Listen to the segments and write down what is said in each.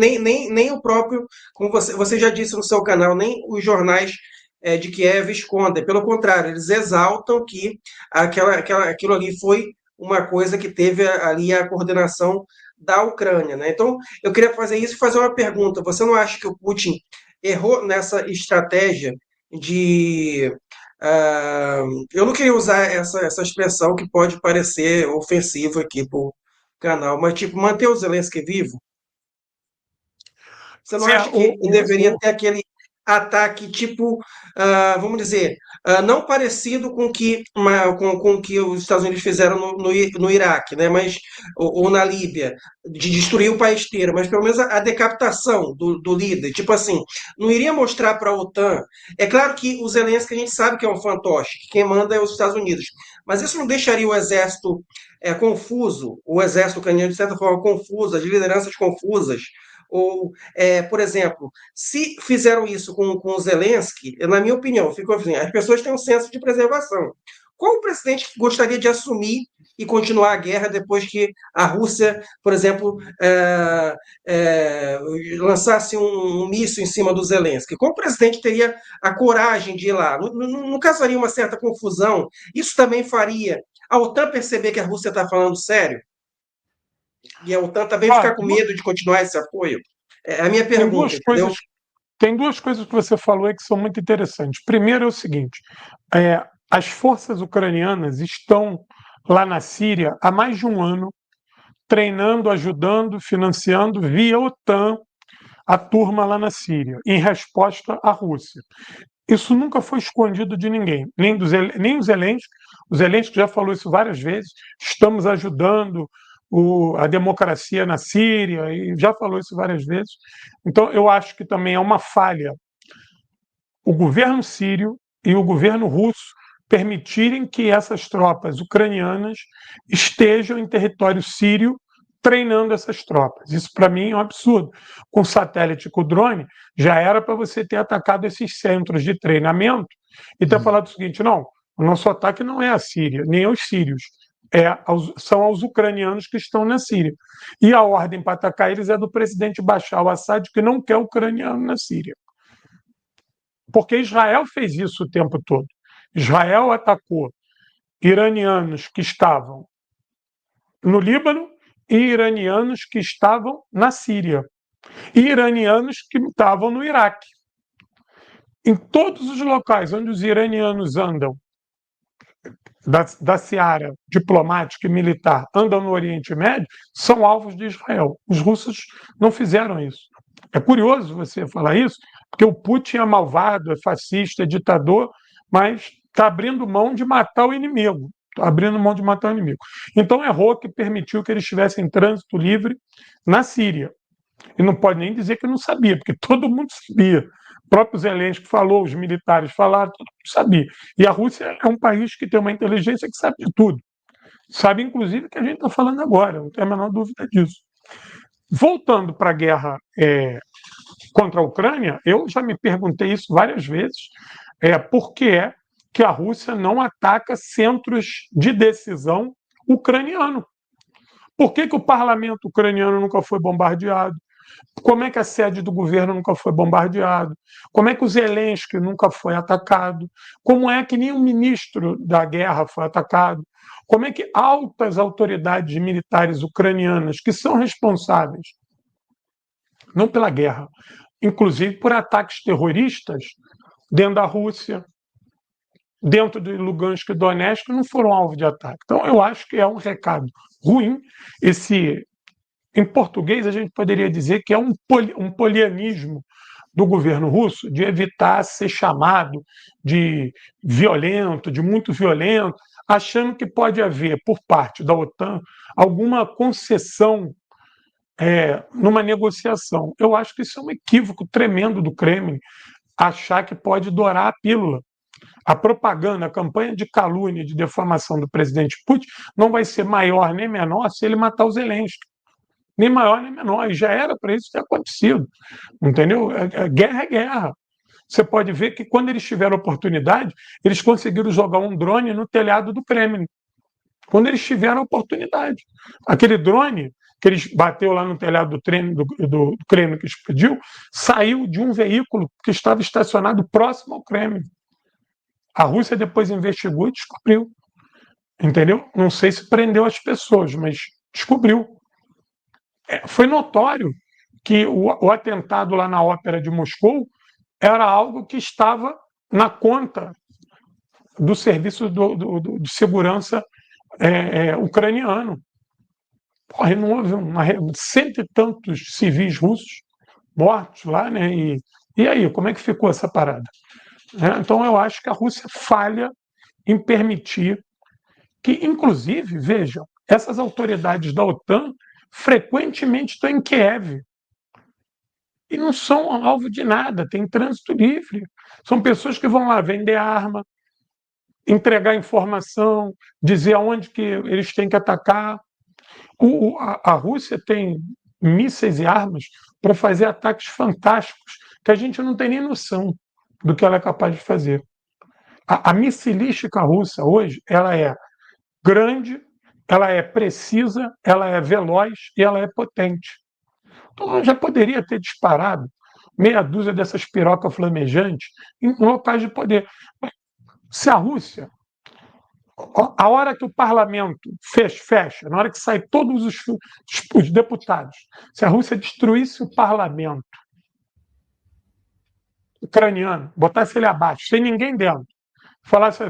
nem o próprio, como você já disse no seu canal, nem os jornais de Kiev escondem. Pelo contrário, eles exaltam que aquilo ali foi uma coisa que teve ali a coordenação da Ucrânia, né? Então, eu queria fazer isso e fazer uma pergunta. Você não acha que o Putin errou nessa estratégia de eu não queria usar essa expressão que pode parecer ofensiva aqui para o canal, mas tipo, manter o Zelensky vivo? Você não Zé, acha que deveria ter aquele ataque tipo, vamos dizer, não parecido com que os Estados Unidos fizeram no Iraque, né? Mas, ou na Líbia, de destruir o país inteiro, mas pelo menos a decapitação do líder. Tipo assim, não iria mostrar para a OTAN. É claro que o Zelensky a gente sabe que é um fantoche, que quem manda é os Estados Unidos. Mas isso não deixaria o exército confuso, o exército ucraniano, de certa forma, confuso, as lideranças confusas, ou por exemplo, se fizeram isso com o Zelensky, na minha opinião, ficou assim, as pessoas têm um senso de preservação. Qual o presidente que gostaria de assumir e continuar a guerra depois que a Rússia, por exemplo, lançasse um míssil em cima do Zelensky? Qual presidente teria a coragem de ir lá? Não causaria uma certa confusão? Isso também faria a OTAN perceber que a Rússia está falando sério? E a OTAN também ó, ficar com medo de continuar esse apoio? É a minha tem pergunta, duas entendeu? coisas, tem duas coisas que você falou aí que são muito interessantes. Primeiro é o seguinte: as forças ucranianas estão lá na Síria há mais de um ano, treinando, ajudando, financiando via OTAN a turma lá na Síria, em resposta à Rússia. Isso nunca foi escondido de ninguém, nem o Zelensky. O Zelensky já falou isso várias vezes. Estamos ajudando a democracia na Síria, e já falou isso várias vezes. Então, eu acho que também é uma falha o governo sírio e o governo russo permitirem que essas tropas ucranianas estejam em território sírio treinando essas tropas. Isso, para mim, é um absurdo. Com satélite e com drone, já era para você ter atacado esses centros de treinamento e ter falado o seguinte: não, o nosso ataque não é a Síria, nem aos sírios. São aos ucranianos que estão na Síria. E a ordem para atacar eles é do presidente Bashar al-Assad, que não quer ucraniano na Síria. Porque Israel fez isso o tempo todo. Israel atacou iranianos que estavam no Líbano e iranianos que estavam na Síria. E iranianos que estavam no Iraque. Em todos os locais onde os iranianos andam da seara diplomática e militar, andam no Oriente Médio, são alvos de Israel. Os russos não fizeram isso. É curioso você falar isso, porque o Putin é malvado, é fascista, é ditador, mas está abrindo mão de matar o inimigo. Está abrindo mão de matar o inimigo. Então errou que permitiu que eles estivessem em trânsito livre na Síria. E não pode nem dizer que não sabia, porque todo mundo sabia. O próprio Zelensky falou, os militares falaram, todo mundo sabia. E a Rússia é um país que tem uma inteligência que sabe de tudo. Sabe, inclusive, o que a gente está falando agora, não tem a menor dúvida disso. Voltando para a guerra contra a Ucrânia, eu já me perguntei isso várias vezes, por que é que a Rússia não ataca centros de decisão ucraniano? Por que o parlamento ucraniano nunca foi bombardeado? Como é que a sede do governo nunca foi bombardeada? Como é que o Zelensky nunca foi atacado? Como é que nenhum ministro da guerra foi atacado? Como é que altas autoridades militares ucranianas, que são responsáveis, não pela guerra, inclusive por ataques terroristas dentro da Rússia, dentro de Lugansk e Donetsk, não foram alvo de ataque? Então, eu acho que é um recado ruim esse. Em português, a gente poderia dizer que é um polianismo do governo russo de evitar ser chamado de violento, de muito violento, achando que pode haver, por parte da OTAN, alguma concessão numa negociação. Eu acho que isso é um equívoco tremendo do Kremlin, achar que pode dourar a pílula. A propaganda, a campanha de calúnia, de defamação do presidente Putin não vai ser maior nem menor se ele matar o Zelensky. Nem maior nem menor. E já era para isso ter acontecido. Entendeu? Guerra é guerra. Você pode ver que quando eles tiveram oportunidade, eles conseguiram jogar um drone no telhado do Kremlin. Quando eles tiveram oportunidade. Aquele drone que eles bateu lá no telhado do Kremlin, que explodiu, saiu de um veículo que estava estacionado próximo ao Kremlin. A Rússia depois investigou e descobriu, entendeu? Não sei se prendeu as pessoas, mas descobriu. Foi notório que o atentado lá na Ópera de Moscou era algo que estava na conta do serviço de segurança ucraniano. Porra, não houve cento e tantos civis russos mortos lá, né? E aí, como é que ficou essa parada? Então, eu acho que a Rússia falha em permitir que, inclusive, vejam, essas autoridades da OTAN frequentemente estão em Kiev e não são alvo de nada, tem trânsito livre. São pessoas que vão lá vender arma, entregar informação, dizer aonde que eles têm que atacar. A Rússia tem mísseis e armas para fazer ataques fantásticos que a gente não tem nem noção do que ela é capaz de fazer. A missilística russa hoje ela é grande, ela é precisa, ela é veloz e ela é potente. Então ela já poderia ter disparado meia dúzia dessas pirocas flamejantes em locais de poder. Se a Rússia, a hora que o parlamento fecha, na hora que saem todos os deputados, se a Rússia destruísse o parlamento ucraniano, botasse ele abaixo, sem ninguém dentro, falasse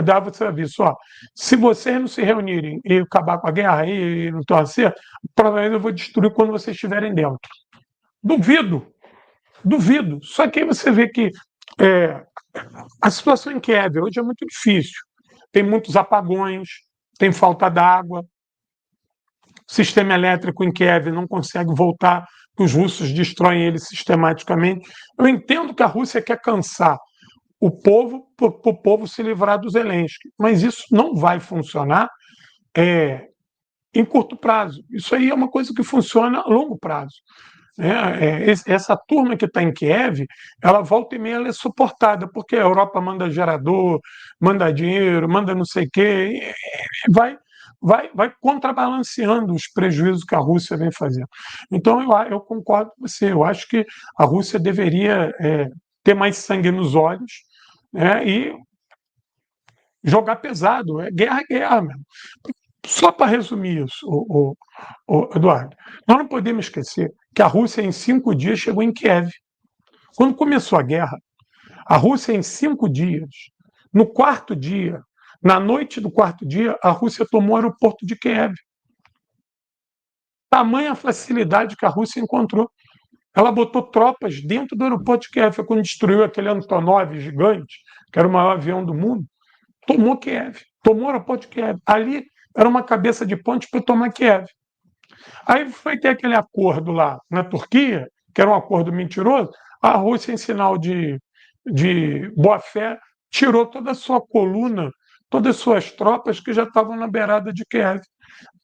dava esse aviso, ó, se vocês não se reunirem e acabar com a guerra e não estão acerto, provavelmente eu vou destruir quando vocês estiverem dentro. Duvido, duvido. Só que aí você vê que a situação em Kiev hoje é muito difícil. Tem muitos apagões, tem falta d'água, o sistema elétrico em Kiev não consegue voltar, os russos destroem ele sistematicamente. Eu entendo que a Rússia quer cansar o povo para o povo se livrar do Zelensky, mas isso não vai funcionar em curto prazo. Isso aí é uma coisa que funciona a longo prazo. Essa turma que está em Kiev, ela volta e meia ela é suportada, porque a Europa manda gerador, manda dinheiro, manda não sei o quê, e vai contrabalanceando os prejuízos que a Rússia vem fazendo. Então, eu concordo com você, eu acho que a Rússia deveria ter mais sangue nos olhos, né, e jogar pesado. Guerra é guerra mesmo. Só para resumir isso, Eduardo, nós não podemos esquecer que a Rússia, em 5 dias, chegou em Kiev. Quando começou a guerra, a Rússia, em 5 dias, no quarto dia, na noite do quarto dia, a Rússia tomou o aeroporto de Kiev. Tamanha facilidade que a Rússia encontrou. Ela botou tropas dentro do aeroporto de Kiev. Foi quando destruiu aquele Antonov gigante, que era o maior avião do mundo. Tomou Kiev, tomou o aeroporto de Kiev. Ali era uma cabeça de ponte para tomar Kiev. Aí foi ter aquele acordo lá na Turquia, que era um acordo mentiroso. A Rússia, em sinal de boa-fé, tirou toda a sua coluna, todas as suas tropas que já estavam na beirada de Kiev.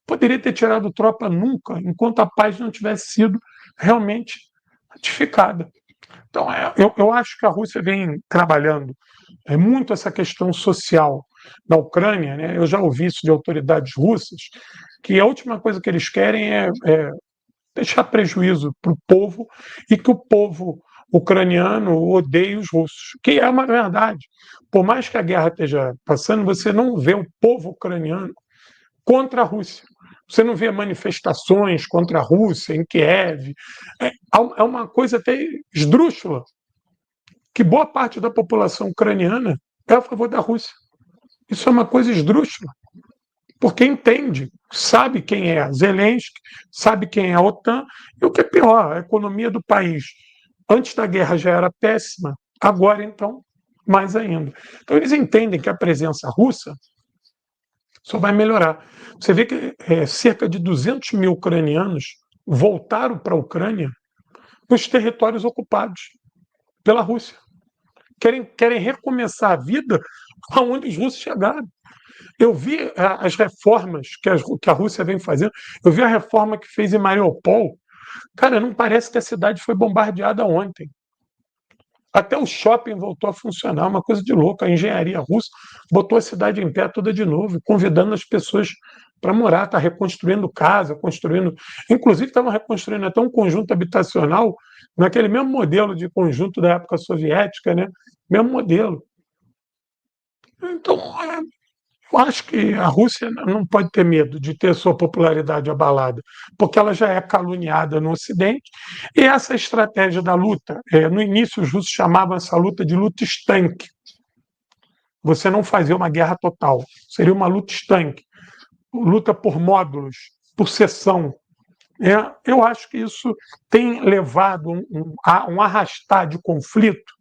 Poderia ter tirado tropa nunca, enquanto a paz não tivesse sido realmente ratificada. Então, eu acho que a Rússia vem trabalhando muito essa questão social na Ucrânia, né? Eu já ouvi isso de autoridades russas, que a última coisa que eles querem é deixar prejuízo para o povo e que o povo ucraniano odeie os russos, que é uma verdade. Por mais que a guerra esteja passando, você não vê o povo ucraniano contra a Rússia. Você não vê manifestações contra a Rússia em Kiev. É uma coisa até esdrúxula, que boa parte da população ucraniana é a favor da Rússia. Isso é uma coisa esdrúxula, porque entende, sabe quem é Zelensky, sabe quem é a OTAN, e o que é pior, a economia do país, antes da guerra já era péssima, agora então, mais ainda. Então eles entendem que a presença russa só vai melhorar. Você vê que cerca de 200 mil ucranianos voltaram para a Ucrânia nos territórios ocupados pela Rússia. Querem recomeçar a vida aonde os russos chegaram. Eu vi as reformas que a Rússia vem fazendo. Eu vi a reforma que fez em Mariupol. Cara, não parece que a cidade foi bombardeada ontem. Até o shopping voltou a funcionar, uma coisa de louco. A engenharia russa botou a cidade em pé toda de novo, convidando as pessoas para morar, está reconstruindo casa, construindo. Inclusive, estavam reconstruindo até um conjunto habitacional naquele mesmo modelo de conjunto da época soviética, né? Mesmo modelo. Então, eu acho que a Rússia não pode ter medo de ter sua popularidade abalada, porque ela já é caluniada no Ocidente, e essa estratégia da luta, no início os russos chamavam essa luta de luta estanque. Você não fazia uma guerra total, seria uma luta estanque, luta por módulos, por seção. Eu acho que isso tem levado a um arrastar de conflito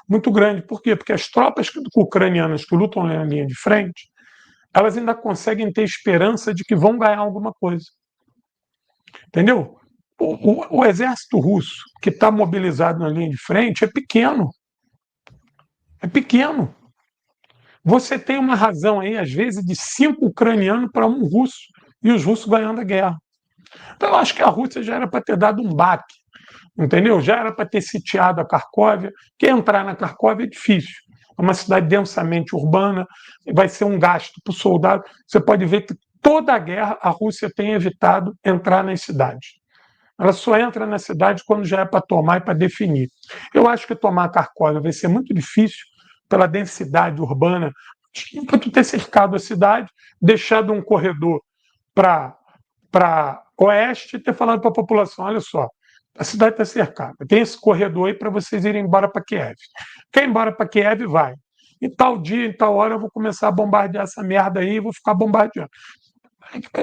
muito grande. Por quê? Porque as tropas ucranianas que lutam na linha de frente, elas ainda conseguem ter esperança de que vão ganhar alguma coisa. Entendeu? O exército russo que está mobilizado na linha de frente é pequeno. É pequeno. Você tem uma razão aí, às vezes, de 5 ucranianos para um russo, e os russos ganhando a guerra. Então, eu acho que a Rússia já era para ter dado um baque, entendeu? Já era para ter sitiado a Carcóvia, que entrar na Carcóvia é difícil. É uma cidade densamente urbana, vai ser um gasto para o soldado. Você pode ver que toda a guerra a Rússia tem evitado entrar nas cidades. Ela só entra na cidade quando já é para tomar e para definir. Eu acho que tomar a Carcóvia vai ser muito difícil pela densidade urbana, para tu ter cercado a cidade, deixado um corredor para oeste e ter falado para a população: olha só, a cidade está cercada, tem esse corredor aí para vocês irem embora para Kiev. Quer ir embora para Kiev, vai. Em tal dia, em tal hora, eu vou começar a bombardear essa merda aí e vou ficar bombardeando.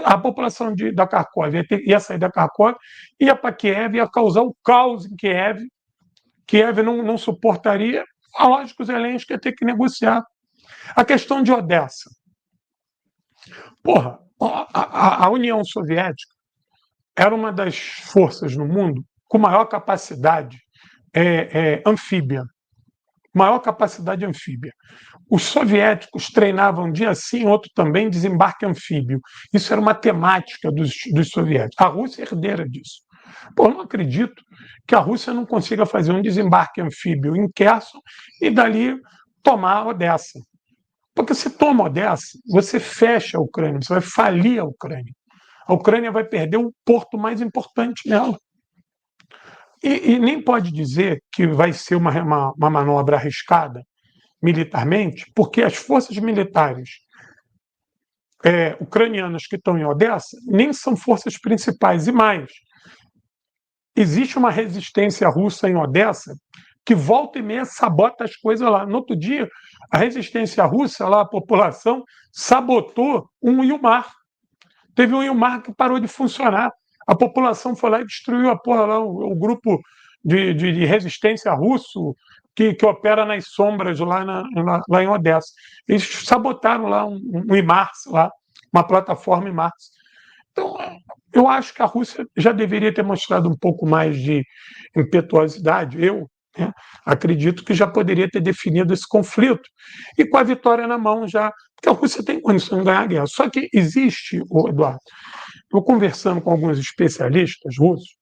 A população da Kharkov ia sair da Kharkov, ia para Kiev, ia causar o caos em Kiev. Kiev não suportaria. Lógico que o Zelensky ia ter que negociar. A questão de Odessa. Porra, a União Soviética era uma das forças no mundo com maior capacidade anfíbia. Maior capacidade anfíbia. Os soviéticos treinavam um dia sim, outro também, desembarque anfíbio. Isso era uma temática dos soviéticos. A Rússia é herdeira disso. Pô, eu não acredito que a Rússia não consiga fazer um desembarque anfíbio em Kherson e dali tomar Odessa. Porque se toma Odessa, você fecha a Ucrânia, você vai falir a Ucrânia. A Ucrânia vai perder o porto mais importante nela. E nem pode dizer que vai ser uma manobra arriscada militarmente, porque as forças militares ucranianas que estão em Odessa nem são forças principais. E mais, existe uma resistência russa em Odessa que volta e meia sabota as coisas lá. No outro dia, a resistência russa, lá, a população, sabotou um Ilmar. Teve um Ilmar que parou de funcionar. A população foi lá e destruiu a porra lá, o grupo de resistência russo que opera nas sombras lá em Odessa. Eles sabotaram lá um IMARS, lá, uma plataforma IMARS. Então, eu acho que a Rússia já deveria ter mostrado um pouco mais de impetuosidade. Acredito que já poderia ter definido esse conflito. E com a vitória na mão já, porque a Rússia tem condições de ganhar a guerra. Só que existe, Eduardo, eu conversando com alguns especialistas russos,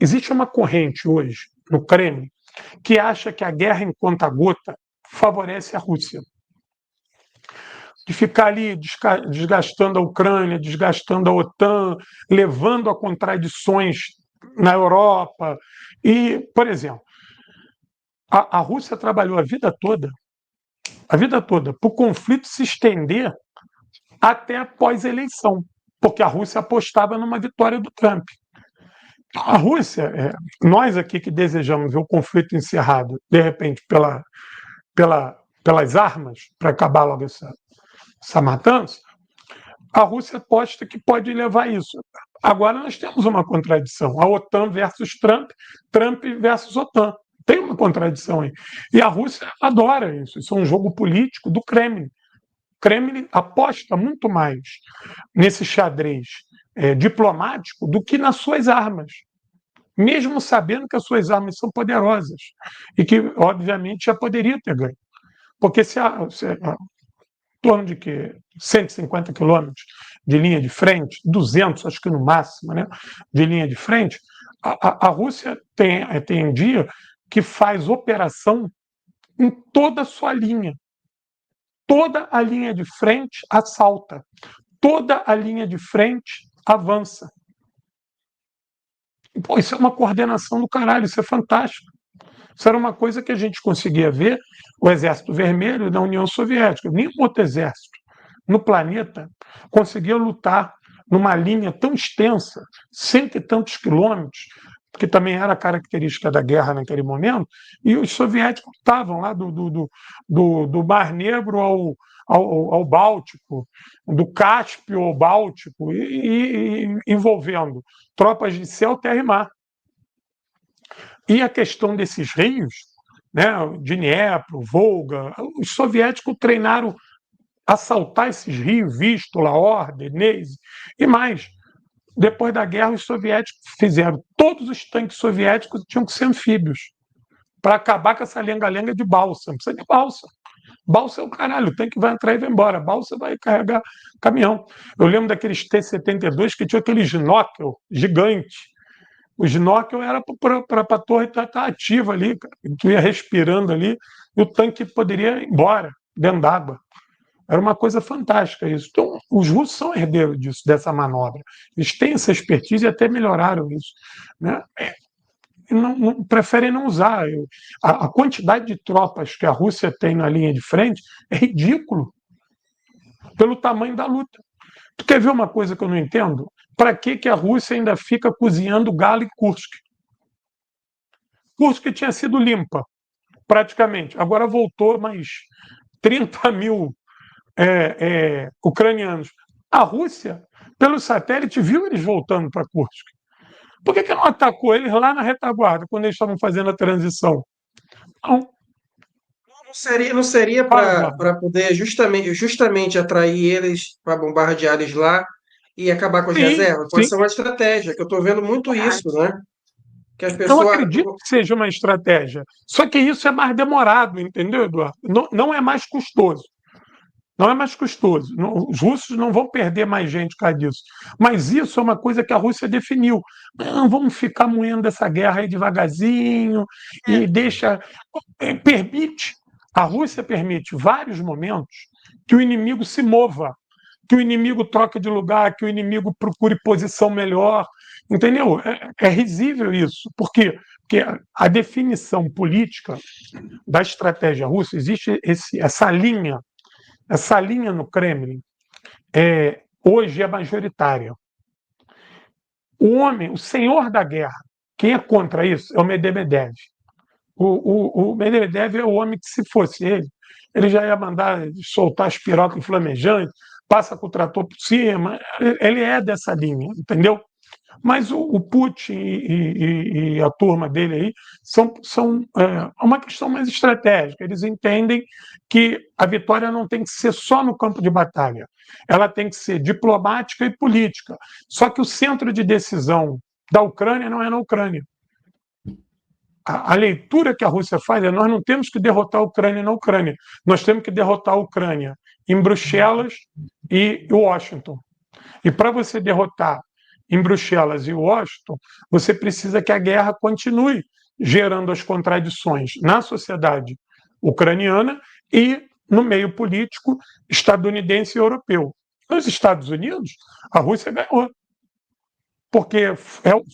existe uma corrente hoje no Kremlin que acha que a guerra em conta-gota favorece a Rússia. De ficar ali desgastando a Ucrânia, desgastando a OTAN, levando a contradições na Europa. E, por exemplo, a Rússia trabalhou a vida toda, para o conflito se estender até pós-eleição, porque a Rússia apostava numa vitória do Trump. A Rússia, nós aqui que desejamos ver o conflito encerrado, de repente, pelas armas, para acabar logo essa matança, a Rússia aposta que pode levar isso. Agora nós temos uma contradição, a OTAN versus Trump, Trump versus OTAN. Tem uma contradição aí. E a Rússia adora isso. Isso é um jogo político do Kremlin. O Kremlin aposta muito mais nesse xadrez diplomático do que nas suas armas, mesmo sabendo que as suas armas são poderosas e que, obviamente, já poderia ter ganho. Porque se em torno de 150 quilômetros de linha de frente, 200, acho que no máximo, né, de linha de frente, a Rússia tem dia que faz operação em toda a sua linha. Toda a linha de frente assalta. toda a linha de frente avança. Pô, isso é uma coordenação do caralho, isso é fantástico. Isso era uma coisa que a gente conseguia ver o Exército Vermelho da União Soviética. Nenhum outro exército no planeta conseguia lutar numa linha tão extensa, cento e tantos quilômetros, que também era a característica da guerra naquele momento, e os soviéticos estavam lá do Mar Negro ao Báltico, do Cáspio ao Báltico, e envolvendo tropas de céu, terra e mar. E a questão desses rios, né, Dniepro, Volga, os soviéticos treinaram assaltar esses rios, Vístula, Oder, Neisse e mais. Depois da guerra, os soviéticos fizeram, todos os tanques soviéticos tinham que ser anfíbios, para acabar com essa lenga-lenga de balsa. Não precisa de balsa. Balsa é o caralho, o tanque vai entrar e vai embora. Balsa vai carregar caminhão. Eu lembro daqueles T-72 que tinha aquele snorkel gigante. O snorkel era para a torre estar ativa ali, cara. Tu ia respirando ali e o tanque poderia ir embora, dentro d'água. Era uma coisa fantástica isso. Então, os russos são herdeiros disso, dessa manobra. Eles têm essa expertise e até melhoraram isso. Né? Preferem não usar. A quantidade de tropas que a Rússia tem na linha de frente é ridículo pelo tamanho da luta. Tu quer ver uma coisa que eu não entendo? Para que a Rússia ainda fica cozinhando galo em Kursk? Kursk tinha sido limpa, praticamente. Agora voltou mais 30 mil ucranianos. A Rússia, pelo satélite, viu eles voltando para Kursk. Por que não atacou eles lá na retaguarda, quando eles estavam fazendo a transição? Não. Não seria Fala, para Eduardo. poder justamente atrair eles, para bombardear eles lá e acabar com as Sim, reservas? Pode sim. ser uma estratégia, que eu estou vendo muito isso, né? Que as Eu pessoas. acredito que seja uma estratégia. Só que isso é mais demorado, entendeu, Eduardo? Não, não é mais custoso. Não é mais custoso. Os russos não vão perder mais gente por causa disso. Mas isso é uma coisa que a Rússia definiu. Não, vamos ficar moendo essa guerra aí devagarzinho e deixa. Permite, a Rússia permite vários momentos que o inimigo se mova, que o inimigo troque de lugar, que o inimigo procure posição melhor. Entendeu? É risível isso. Por quê? Porque a definição política da estratégia russa, existe essa linha no Kremlin, hoje é majoritária. O homem, o senhor da guerra, quem é contra isso é o Medvedev. O Medvedev é o homem que, se fosse ele já ia mandar soltar as pirocas flamejantes, passa com o trator por cima. Ele é dessa linha, entendeu? Mas o Putin e a turma dele aí são uma questão mais estratégica. Eles entendem que a vitória não tem que ser só no campo de batalha, ela tem que ser diplomática e política. Só que o centro de decisão da Ucrânia não é na Ucrânia. A leitura que a Rússia faz é: nós não temos que derrotar a Ucrânia na Ucrânia, nós temos que derrotar a Ucrânia em Bruxelas e Washington. E para você derrotar em Bruxelas e Washington, você precisa que a guerra continue gerando as contradições na sociedade ucraniana e no meio político estadunidense e europeu. Nos Estados Unidos, a Rússia ganhou, porque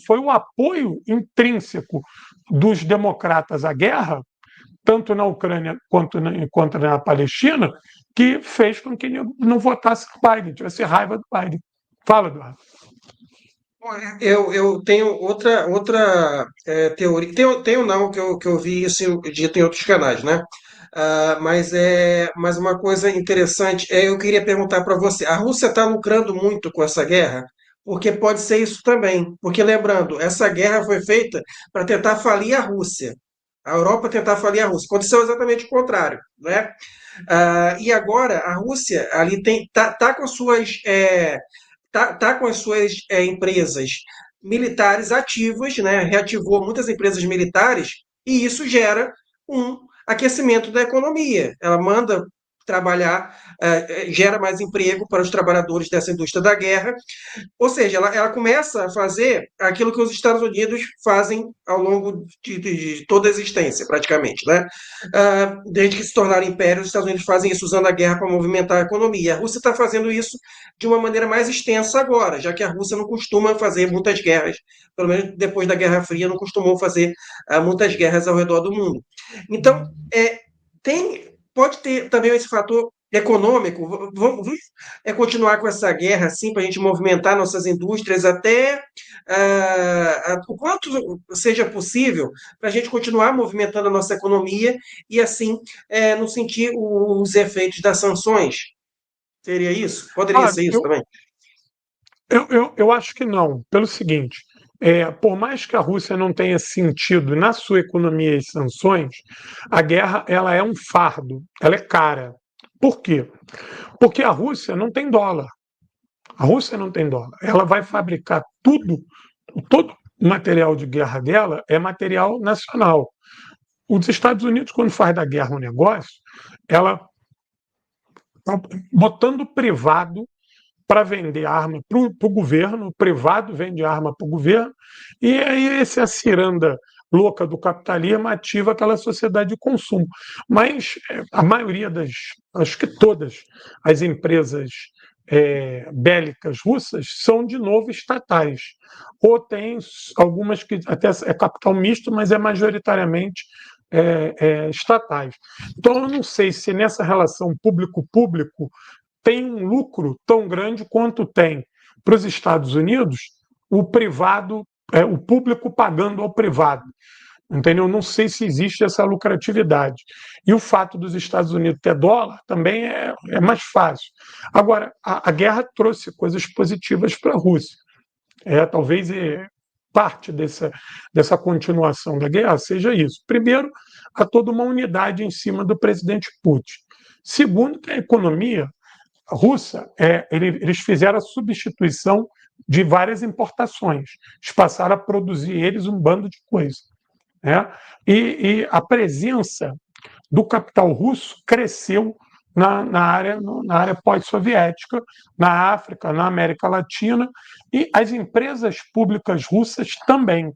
foi o apoio intrínseco dos democratas à guerra, tanto na Ucrânia quanto na Palestina, que fez com que não votasse Biden, tivesse raiva do Biden. Fala, Eduardo. Eu tenho outra teoria. Tenho não, que eu vi isso dito em outros canais, né? Mas uma coisa interessante eu queria perguntar para você. A Rússia está lucrando muito com essa guerra? Porque pode ser isso também. Porque lembrando, essa guerra foi feita para tentar falir a Rússia. A Europa tentar falir a Rússia. Aconteceu exatamente o contrário, né? E agora a Rússia ali tá com suas tá com as suas empresas militares ativas, né? Reativou muitas empresas militares e isso gera um aquecimento da economia. Ela manda trabalhar, gera mais emprego para os trabalhadores dessa indústria da guerra, ou seja, ela começa a fazer aquilo que os Estados Unidos fazem ao longo de toda a existência, praticamente, né? Desde que se tornaram império, os Estados Unidos fazem isso usando a guerra para movimentar a economia. A Rússia está fazendo isso de uma maneira mais extensa agora, já que a Rússia não costuma fazer muitas guerras, pelo menos depois da Guerra Fria, não costumou fazer muitas guerras ao redor do mundo. Então, pode ter também esse fator econômico. Vamos continuar com essa guerra assim para a gente movimentar nossas indústrias até o quanto seja possível para a gente continuar movimentando a nossa economia e assim não sentir os efeitos das sanções. Seria isso? Poderia Ah, ser isso também? eu acho que não, pelo seguinte, por mais que a Rússia não tenha sentido na sua economia as sanções, a guerra ela é um fardo, ela é cara. Por quê? Porque a Rússia não tem dólar. A Rússia não tem dólar. Ela vai fabricar tudo, todo o material de guerra dela é material nacional. Os Estados Unidos, quando faz da guerra um negócio, ela está botando o privado para vender arma para o governo, o privado vende arma para o governo, e aí essa ciranda louca do capitalismo ativa aquela sociedade de consumo. Mas a maioria acho que todas as empresas bélicas russas são de novo estatais. Ou tem algumas que até é capital misto, mas é majoritariamente estatais. Então eu não sei se nessa relação público-público tem um lucro tão grande quanto tem para os Estados Unidos o privado, o público pagando ao privado. Entendeu? Não sei se existe essa lucratividade. E o fato dos Estados Unidos ter dólar também é mais fácil. Agora, a guerra trouxe coisas positivas para a Rússia. Talvez parte dessa continuação da guerra seja isso. Primeiro, há toda uma unidade em cima do presidente Putin. Segundo, que a economia russa, eles fizeram a substituição de várias importações. Eles passaram a produzir eles um bando de coisa. Né? E a presença do capital russo cresceu na área pós-soviética, na África, na América Latina, e as empresas públicas russas também.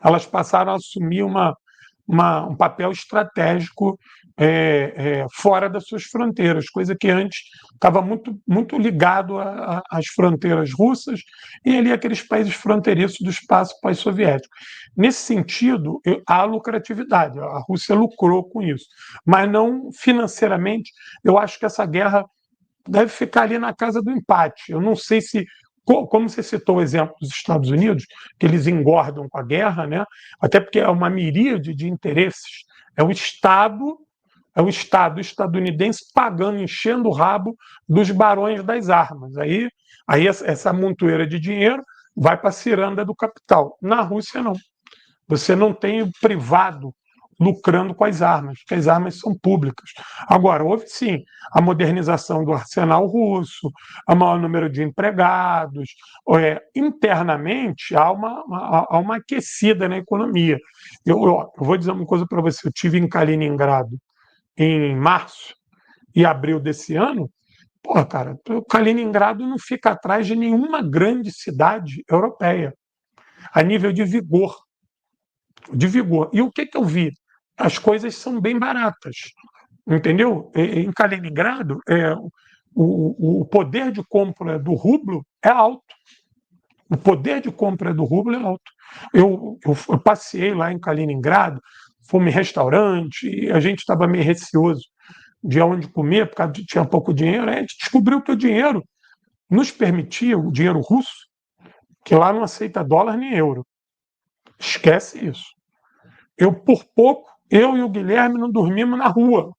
Elas passaram a assumir um papel estratégico fora das suas fronteiras, coisa que antes estava muito ligado às fronteiras russas e ali aqueles países fronteiriços do espaço pós-soviético. Nesse sentido, há lucratividade, a Rússia lucrou com isso, mas não financeiramente. Eu acho que essa guerra deve ficar ali na casa do empate. Eu não sei se, como você citou o exemplo dos Estados Unidos, que eles engordam com a guerra, né? Até porque é uma miríade de interesses. É o Estado estadunidense pagando, enchendo o rabo dos barões das armas. Aí essa montoeira de dinheiro vai para a ciranda do capital. Na Rússia, não. Você não tem o privado lucrando com as armas, porque as armas são públicas. Agora, houve sim a modernização do arsenal russo, o maior número de empregados. Internamente, há uma aquecida na economia. Eu vou dizer uma coisa para você: eu estive em Kaliningrado em março e abril desse ano. Pô, cara, o Kaliningrado não fica atrás de nenhuma grande cidade europeia, a nível de vigor. E o que eu vi? As coisas são bem baratas, entendeu? Em Kaliningrado, o poder de compra do rublo é alto. O poder de compra do rublo é alto. Eu passei lá em Kaliningrado, fomos em restaurante, e a gente estava meio receoso de onde comer, porque tinha pouco dinheiro. A gente descobriu que o dinheiro nos permitia, o dinheiro russo, que lá não aceita dólar nem euro. Esquece isso. Por pouco, eu e o Guilherme não dormimos na rua,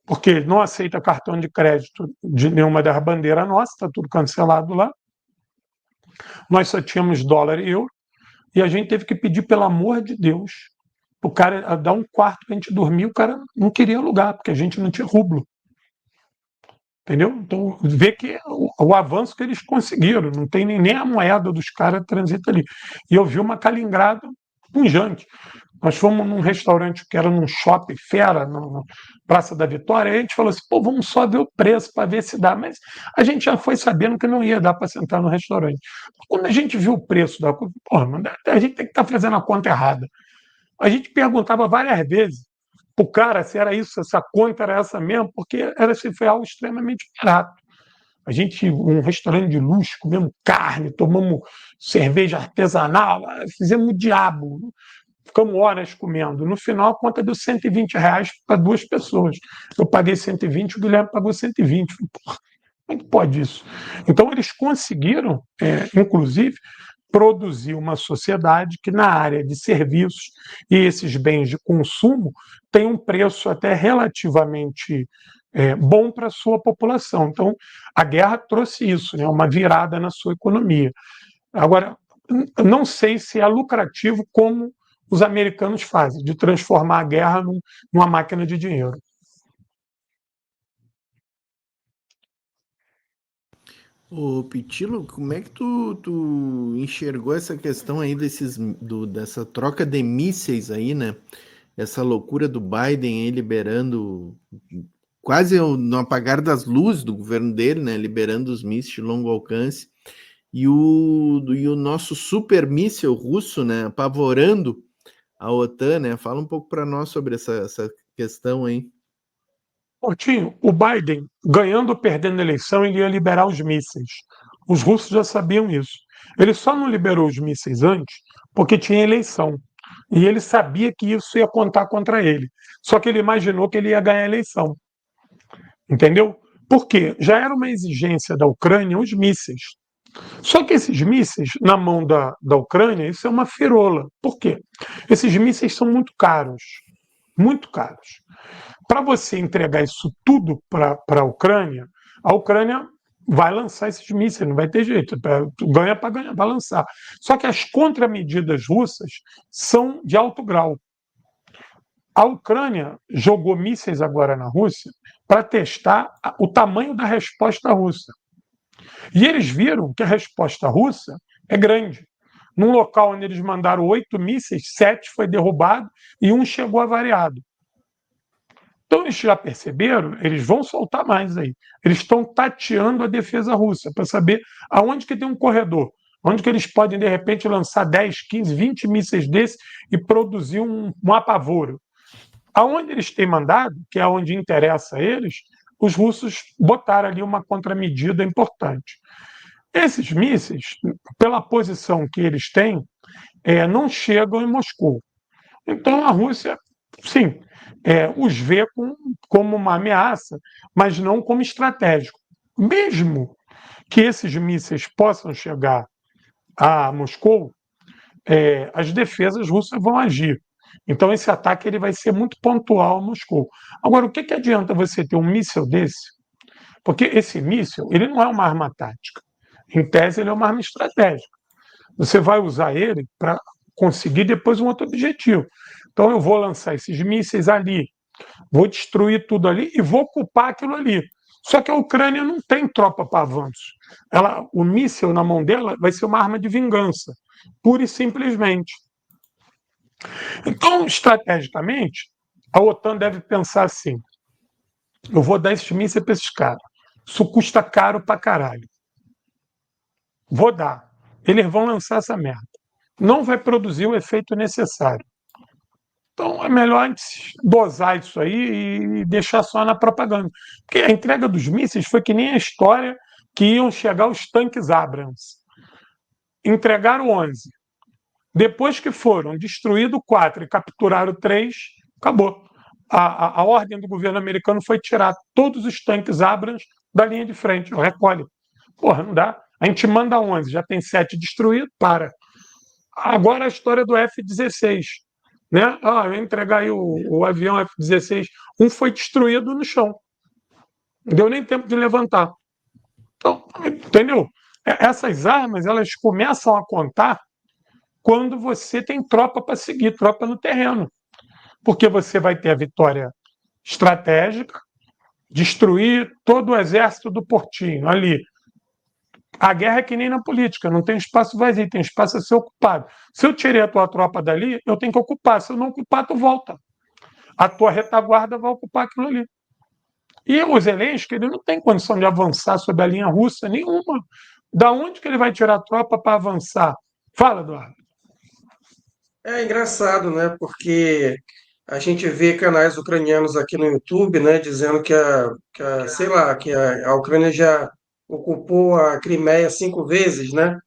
porque não aceita cartão de crédito de nenhuma das bandeiras nossas, está tudo cancelado lá. Nós só tínhamos dólar e euro, e a gente teve que pedir, pelo amor de Deus, o cara dar um quarto para a gente dormir. O cara não queria alugar, porque a gente não tinha rublo. Entendeu? Então, vê que o avanço que eles conseguiram, não tem nem a moeda dos caras transita ali. E eu vi uma Kaliningrado punjante. Nós fomos num restaurante que era num shopping, fera, no Praça da Vitória, e a gente falou assim, pô, vamos só ver o preço para ver se dá. Mas a gente já foi sabendo que não ia dar para sentar no restaurante. Quando a gente viu o preço da coisa, pô, a gente tem que estar fazendo a conta errada. A gente perguntava várias vezes para o cara se era isso, se essa conta era essa mesmo, porque era, assim, foi algo extremamente barato. A gente, um restaurante de luxo, comemos carne, tomamos cerveja artesanal, fizemos o diabo. Ficamos horas comendo. No final, a conta deu R$ 120 para duas pessoas. Eu paguei 120, o Guilherme pagou 120. Porra, como é que pode isso? Então, eles conseguiram, inclusive, produzir uma sociedade que, na área de serviços e esses bens de consumo, tem um preço até relativamente bom para a sua população. Então, a guerra trouxe isso, né, uma virada na sua economia. Agora, não sei se é lucrativo como os americanos fazem, de transformar a guerra numa máquina de dinheiro. Ô, Pitilo, como é que tu enxergou essa questão aí dessa troca de mísseis aí, né? Essa loucura do Biden aí liberando quase no apagar das luzes do governo dele, né? Liberando os mísseis de longo alcance e o nosso super míssil russo, né? Apavorando a OTAN, né? Fala um pouco para nós sobre essa questão aí. Portinho, o Biden, ganhando ou perdendo a eleição, ele ia liberar os mísseis. Os russos já sabiam isso. Ele só não liberou os mísseis antes porque tinha eleição. E ele sabia que isso ia contar contra ele. Só que ele imaginou que ele ia ganhar a eleição. Entendeu? Por quê? Já era uma exigência da Ucrânia os mísseis. Só que esses mísseis, na mão da Ucrânia, isso é uma firola. Por quê? Esses mísseis são muito caros. Muito caros. Para você entregar isso tudo para a Ucrânia vai lançar esses mísseis, não vai ter jeito. Ganha para ganhar, vai lançar. Só que as contramedidas russas são de alto grau. A Ucrânia jogou mísseis agora na Rússia para testar o tamanho da resposta russa. E eles viram que a resposta russa é grande. Num local onde eles mandaram 8 mísseis, 7 foi derrubado e um chegou avariado. Então, eles já perceberam, eles vão soltar mais aí. Eles estão tateando a defesa russa para saber aonde que tem um corredor, onde que eles podem, de repente, lançar 10, 15, 20 mísseis desses e produzir um apavoro. Aonde eles têm mandado, que é onde interessa a eles, os russos botaram ali uma contramedida importante. Esses mísseis, pela posição que eles têm, não chegam em Moscou. Então a Rússia, sim, os vê como uma ameaça, mas não como estratégico. Mesmo que esses mísseis possam chegar a Moscou, as defesas russas vão agir. Então esse ataque ele vai ser muito pontual a Moscou. Agora, o que adianta você ter um míssil desse? Porque esse míssil ele não é uma arma tática. Em tese, ele é uma arma estratégica. Você vai usar ele para conseguir depois um outro objetivo. Então, eu vou lançar esses mísseis ali, vou destruir tudo ali e vou ocupar aquilo ali. Só que a Ucrânia não tem tropa para avanço. O míssil na mão dela vai ser uma arma de vingança, pura e simplesmente. Então, estrategicamente, a OTAN deve pensar assim: eu vou dar esses mísseis para esses caras. Isso custa caro para caralho. Vou dar. Eles vão lançar essa merda. Não vai produzir o efeito necessário. Então é melhor a gente dosar isso aí e deixar só na propaganda. Porque a entrega dos mísseis foi que nem a história que iam chegar os tanques Abrams. Entregaram 11. Depois que foram destruídos 4 e capturaram 3, acabou. A ordem do governo americano foi tirar todos os tanques Abrams da linha de frente. Recolhe. Porra, não dá. A gente manda 11, já tem 7 destruídos, para. Agora a história do F-16. Né? Eu entregar aí o avião F-16, um foi destruído no chão. Não deu nem tempo de levantar. Então, entendeu? Essas armas, elas começam a contar quando você tem tropa para seguir, tropa no terreno. Porque você vai ter a vitória estratégica, destruir todo o exército do Portinho ali, A guerra é que nem na política, não tem espaço vazio, tem espaço a ser ocupado. Se eu tirei a tua tropa dali, eu tenho que ocupar. Se eu não ocupar, tu volta. A tua retaguarda vai ocupar aquilo ali. E o Zelensky, ele não tem condição de avançar sobre a linha russa nenhuma. Da onde que ele vai tirar a tropa para avançar? Fala, Eduardo. É engraçado, né? Porque a gente vê canais ucranianos aqui no YouTube, né, dizendo sei lá, que a Ucrânia já ocupou a Crimeia 5 vezes, né?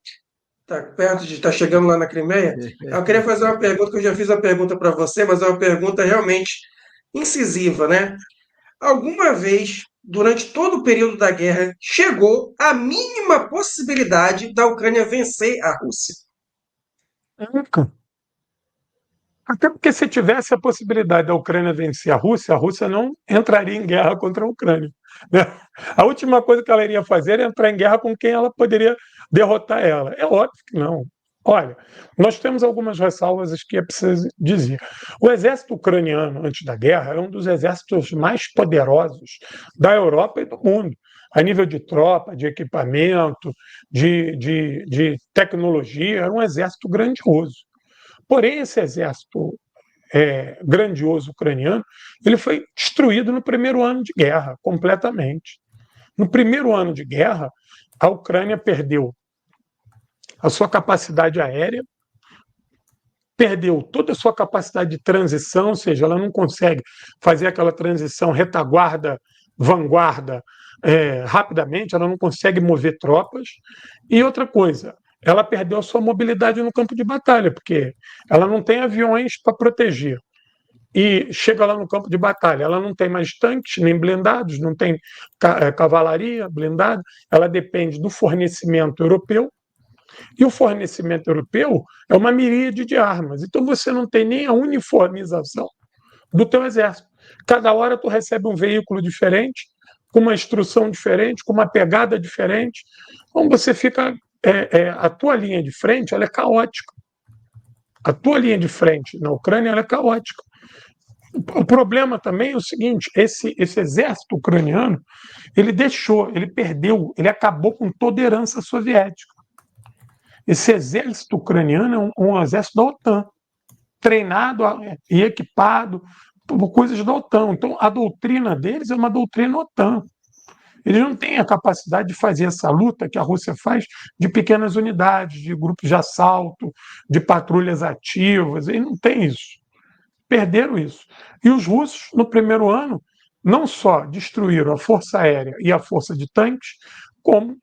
Está perto de estar chegando lá na Crimeia. Eu queria fazer uma pergunta, que eu já fiz a pergunta para você, mas é uma pergunta realmente incisiva, né? Alguma vez, durante todo o período da guerra, chegou a mínima possibilidade da Ucrânia vencer a Rússia? Nunca. Até porque se tivesse a possibilidade da Ucrânia vencer a Rússia não entraria em guerra contra a Ucrânia, né? A última coisa que ela iria fazer é entrar em guerra com quem ela poderia derrotar ela. É óbvio que não. Olha, nós temos algumas ressalvas que é preciso dizer. O exército ucraniano, antes da guerra, era um dos exércitos mais poderosos da Europa e do mundo, a nível de tropa, de equipamento, de tecnologia, era um exército grandioso. Porém, esse exército grandioso ucraniano, ele foi destruído no primeiro ano de guerra, completamente. No primeiro ano de guerra, a Ucrânia perdeu a sua capacidade aérea, perdeu toda a sua capacidade de transição, ou seja, ela não consegue fazer aquela transição retaguarda, vanguarda, rapidamente, ela não consegue mover tropas. E outra coisa, ela perdeu a sua mobilidade no campo de batalha, porque ela não tem aviões para proteger. E chega lá no campo de batalha, ela não tem mais tanques nem blindados, não tem cavalaria blindada, ela depende do fornecimento europeu, e o fornecimento europeu é uma miríade de armas. Então você não tem nem a uniformização do teu exército. Cada hora tu recebe um veículo diferente, com uma instrução diferente, com uma pegada diferente. Então você fica... a tua linha de frente ela é caótica. A tua linha de frente na Ucrânia ela é caótica. O problema também é o seguinte: esse exército ucraniano ele perdeu, ele acabou com toda a herança soviética. Esse exército ucraniano é um exército da OTAN, treinado e equipado por coisas da OTAN. Então, a doutrina deles é uma doutrina OTAN. Eles não têm a capacidade de fazer essa luta que a Rússia faz de pequenas unidades, de grupos de assalto, de patrulhas ativas. Eles não têm isso. Perderam isso. E os russos, no primeiro ano, não só destruíram a força aérea e a força de tanques, como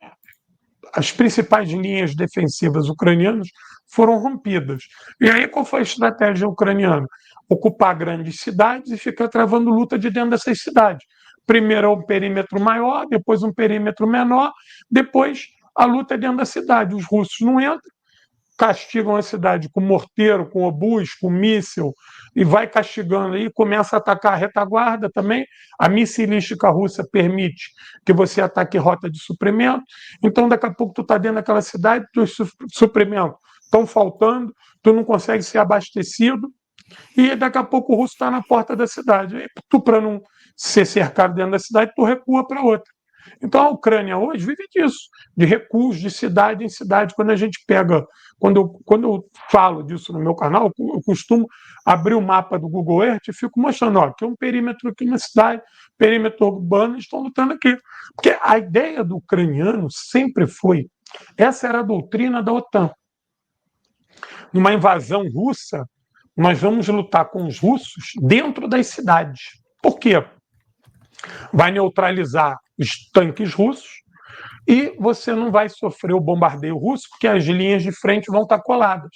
as principais linhas defensivas ucranianas foram rompidas. E aí qual foi a estratégia ucraniana? Ocupar grandes cidades e ficar travando luta de dentro dessas cidades. Primeiro um perímetro maior, depois um perímetro menor, depois a luta é dentro da cidade. Os russos não entram, castigam a cidade com morteiro, com obus, com míssil, e vai castigando aí, começa a atacar a retaguarda também. A missilística russa permite que você ataque rota de suprimento. Então, daqui a pouco, tu está dentro daquela cidade, os suprimentos estão faltando, tu não consegue ser abastecido, e daqui a pouco o russo está na porta da cidade. E tu, para não ser cercado dentro da cidade, tu recua para outra. Então a Ucrânia hoje vive disso, de recuos de cidade em cidade. Quando a gente pega, quando eu falo disso no meu canal, eu costumo abrir o mapa do Google Earth e fico mostrando, ó, aqui é um perímetro aqui na cidade, perímetro urbano, eles estão lutando aqui. Porque a ideia do ucraniano sempre foi, essa era a doutrina da OTAN. Numa invasão russa, nós vamos lutar com os russos dentro das cidades. Por quê? Vai neutralizar os tanques russos e você não vai sofrer o bombardeio russo porque as linhas de frente vão estar coladas.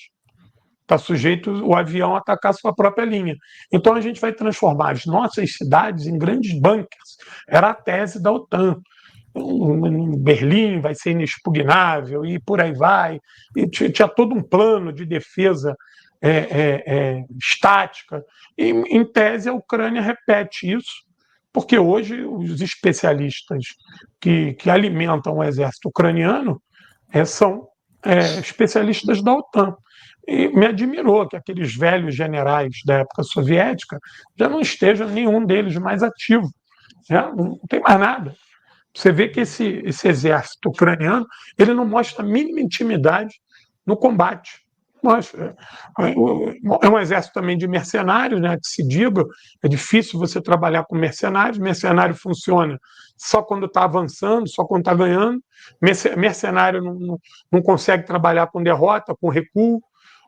Está sujeito o avião a atacar sua própria linha. Então a gente vai transformar as nossas cidades em grandes bunkers. Era a tese da OTAN. Berlim vai ser inexpugnável e por aí vai. E tinha todo um plano de defesa estática. E, em tese, a Ucrânia repete isso, porque hoje os especialistas que alimentam o exército ucraniano são especialistas da OTAN. E me admirou que aqueles velhos generais da época soviética já não estejam nenhum deles mais ativo. Já não tem mais nada. Você vê que esse exército ucraniano ele não mostra a mínima intimidade no combate. Mostra. É um exército também de mercenários, né, que se diga, é difícil você trabalhar com mercenários. Mercenário funciona só quando está avançando, só quando está ganhando. Mercenário não consegue trabalhar com derrota, com recuo.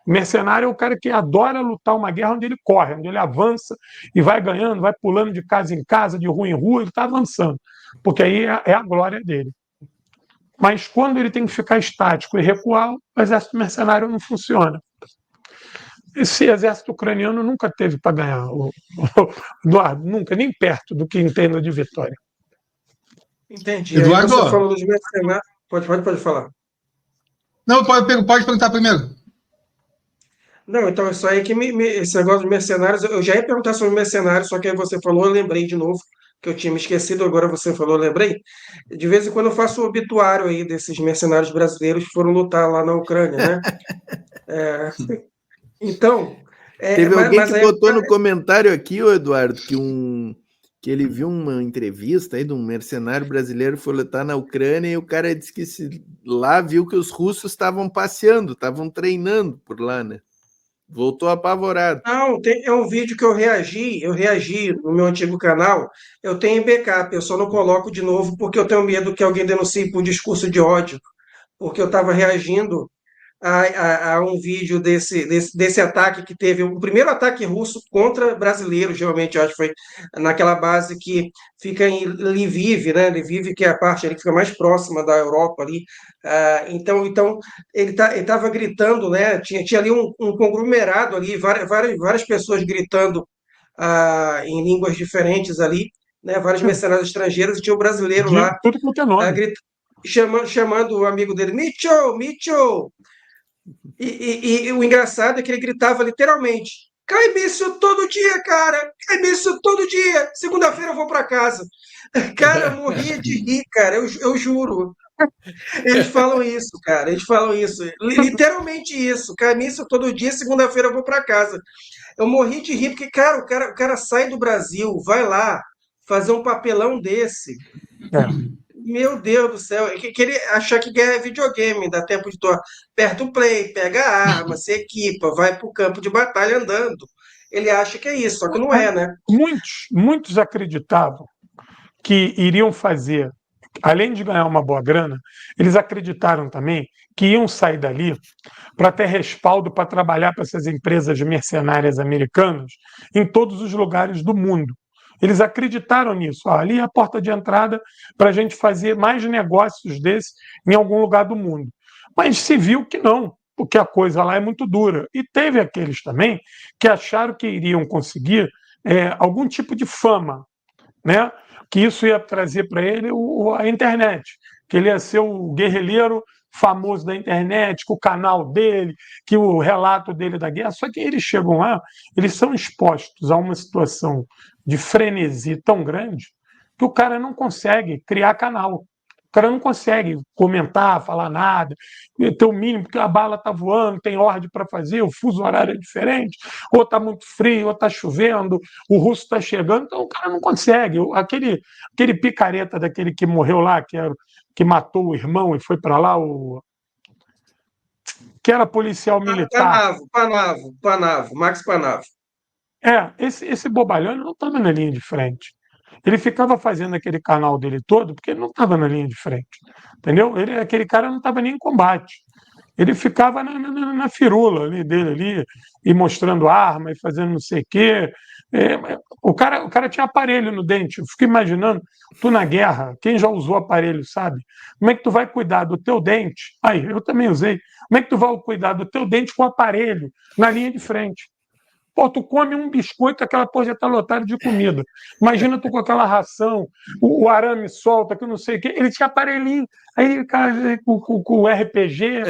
O mercenário é o cara que adora lutar uma guerra onde ele corre, onde ele avança e vai ganhando, vai pulando de casa em casa, de rua em rua, ele está avançando, porque aí é a glória dele. Mas quando ele tem que ficar estático e recuar, o exército mercenário não funciona. Esse exército ucraniano nunca teve para ganhar, Eduardo, nunca, nem perto do que entenda de vitória. Entendi. Aí Eduardo? você falou dos mercenários. Pode falar. Não, pode perguntar primeiro. Não, então isso aí que esse negócio de mercenários, eu já ia perguntar sobre mercenários, só que aí você falou, eu lembrei de novo, que eu tinha me esquecido, agora você falou, eu lembrei. De vez em quando eu faço o obituário aí desses mercenários brasileiros que foram lutar lá na Ucrânia, né? Então, Teve alguém mas que aí botou no comentário aqui, ô Eduardo, que ele viu uma entrevista aí de um mercenário brasileiro que foi lutar na Ucrânia e o cara disse que lá viu que os russos estavam passeando, estavam treinando por lá, né? Voltou apavorado. não, é um vídeo que eu reagi no meu antigo canal, eu tenho em backup, eu só não coloco de novo porque eu tenho medo que alguém denuncie por discurso de ódio, porque eu estava reagindo a um vídeo desse ataque que teve, o primeiro ataque russo contra brasileiros, geralmente, eu acho que foi naquela base que fica em Lviv, né? Lviv, que é a parte ali que fica mais próxima da Europa ali. Então ele estava gritando, né? Tinha ali um conglomerado ali, várias pessoas gritando em línguas diferentes ali, né? Vários mercenários estrangeiros, e tinha o brasileiro De lá tudo quanto é nome. chamando o amigo dele, Micho, Micho! E o engraçado é que ele gritava literalmente: cai míssil todo dia, cara! Cai míssil todo dia! Segunda-feira eu vou para casa. Cara, eu morria de rir, cara, eu juro. Eles falam isso, cara, eles falam isso. Literalmente isso: cai míssil todo dia, segunda-feira eu vou para casa. Eu morri de rir, porque, cara, o cara sai do Brasil, vai lá fazer um papelão desse. É. Meu Deus do céu, que ele achar que guerra é videogame, dá tempo de tu aperta o play, pega a arma, se equipa, vai pro campo de batalha andando. Ele acha que é isso, só que não é, né? Muitos acreditavam que iriam fazer, além de ganhar uma boa grana, eles acreditaram também que iam sair dali para ter respaldo para trabalhar para essas empresas mercenárias americanas em todos os lugares do mundo. Eles acreditaram nisso. Ali é a porta de entrada para a gente fazer mais negócios desses em algum lugar do mundo. Mas se viu que não, porque a coisa lá é muito dura. E teve aqueles também que acharam que iriam conseguir algum tipo de fama, né? Que isso ia trazer para ele a internet, que ele ia ser o guerrilheiro famoso da internet, com o canal dele, que o relato dele da guerra. Só que eles chegam lá, eles são expostos a uma situação de frenesi tão grande que o cara não consegue criar canal. O cara não consegue comentar, falar nada, ter o mínimo, porque a bala está voando, tem ordem para fazer, o fuso horário é diferente, ou está muito frio, ou está chovendo, o russo está chegando, então o cara não consegue. Aquele picareta daquele que morreu lá, que matou o irmão e foi para lá, que era policial militar. Panavo, Max Panavo. Esse bobalhão ele não estava na linha de frente. Ele ficava fazendo aquele canal dele todo porque ele não estava na linha de frente. Entendeu? Aquele cara não estava nem em combate. Ele ficava na firula dele ali, e mostrando arma, e fazendo não sei o quê. O cara tinha aparelho no dente. Eu fico imaginando, tu na guerra, quem já usou aparelho sabe, como é que tu vai cuidar do teu dente? Aí, eu também usei. Como é que tu vai cuidar do teu dente com aparelho na linha de frente? Pô, tu come um biscoito, aquela porra já está lotada de comida. Imagina tu com aquela ração, o arame solta, que não sei o quê. Ele tinha aparelhinho. Aí, cara, com o RPG,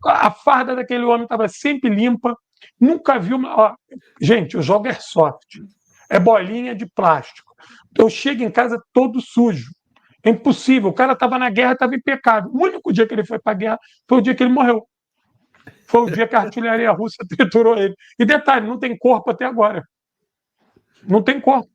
a farda daquele homem estava sempre limpa. Nunca vi uma. Ó, gente, eu jogo airsoft. É bolinha de plástico. Eu chego em casa todo sujo. É impossível. O cara estava na guerra, estava em pecado. O único dia que ele foi para a guerra foi o dia que ele morreu. Foi o dia que a artilharia russa triturou ele. E detalhe, não tem corpo até agora. Não tem corpo.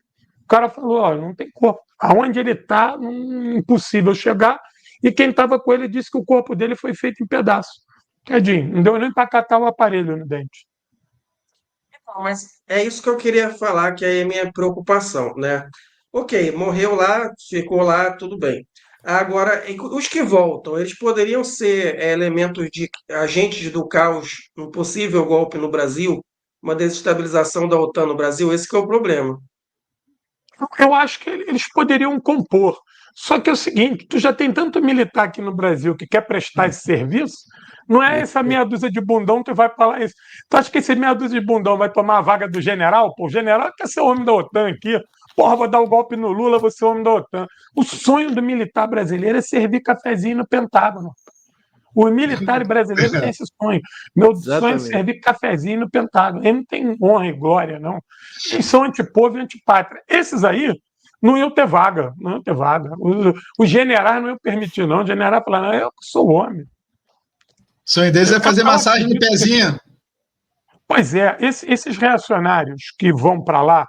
O cara falou, ó, não tem corpo. Aonde ele está, impossível chegar. E quem estava com ele disse que o corpo dele foi feito em pedaços. Tadinho, não deu nem para catar o aparelho no dente. Mas é isso que eu queria falar, que é a minha preocupação, né? Ok, morreu lá, ficou lá, tudo bem. Agora, os que voltam, eles poderiam ser elementos de agentes do caos, um possível golpe no Brasil, uma desestabilização da OTAN no Brasil, esse que é o problema. Eu acho que eles poderiam compor. Só que é o seguinte, tu já tem tanto militar aqui no Brasil que quer prestar esse serviço, não é essa meia dúzia de bundão que vai falar isso. Tu acha que esse meia dúzia de bundão vai tomar a vaga do general? Pô, o general quer ser o homem da OTAN aqui. Porra, vou dar o golpe no Lula, vou ser o homem da OTAN. O sonho do militar brasileiro é servir cafezinho no Pentágono. O militar brasileiro tem esse sonho. Meu sonho é Exatamente. servir cafezinho no Pentágono. Ele não tem honra e glória, não. Eles são antipovo e antipátria. Esses aí não iam ter vaga. Não iam ter vaga. Os generais não iam permitir, não. O general falar, não, eu sou homem. O sonho deles é fazer massagem no pezinho. Pois é, esses reacionários que vão para lá,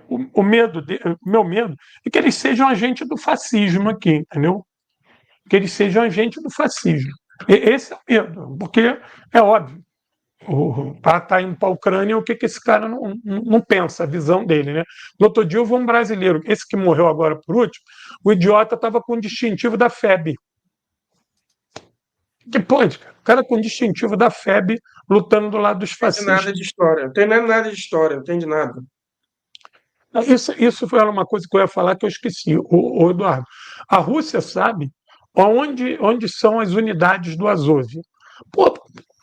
o meu medo é que eles sejam agentes do fascismo aqui, entendeu? Que eles sejam agentes do fascismo. Esse é o medo, porque é óbvio. Para estar indo para a Ucrânia, o que esse cara não pensa, a visão dele, né? No outro dia, eu vi um brasileiro, esse que morreu agora por último, o idiota estava com o distintivo da FEB. Que pode, cara? O cara com o distintivo da FEB lutando do lado dos Não tem fascistas. nada de história, não tem nada de história, não tem de nada. Isso foi uma coisa que eu ia falar que eu esqueci, o Eduardo. A Rússia sabe onde são as unidades do Azov, pô,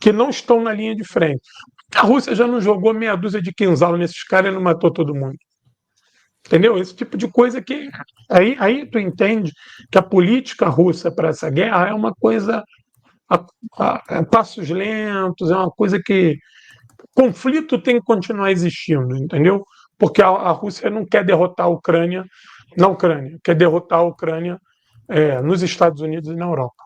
que não estão na linha de frente. A Rússia já não jogou meia dúzia de quinzal nesses caras e não matou todo mundo. Entendeu? Esse tipo de coisa que. Aí tu entende que a política russa para essa guerra é uma coisa a passos lentos, é uma coisa que. Conflito tem que continuar existindo, entendeu? Porque a Rússia não quer derrotar a Ucrânia na Ucrânia, quer derrotar a Ucrânia nos Estados Unidos e na Europa.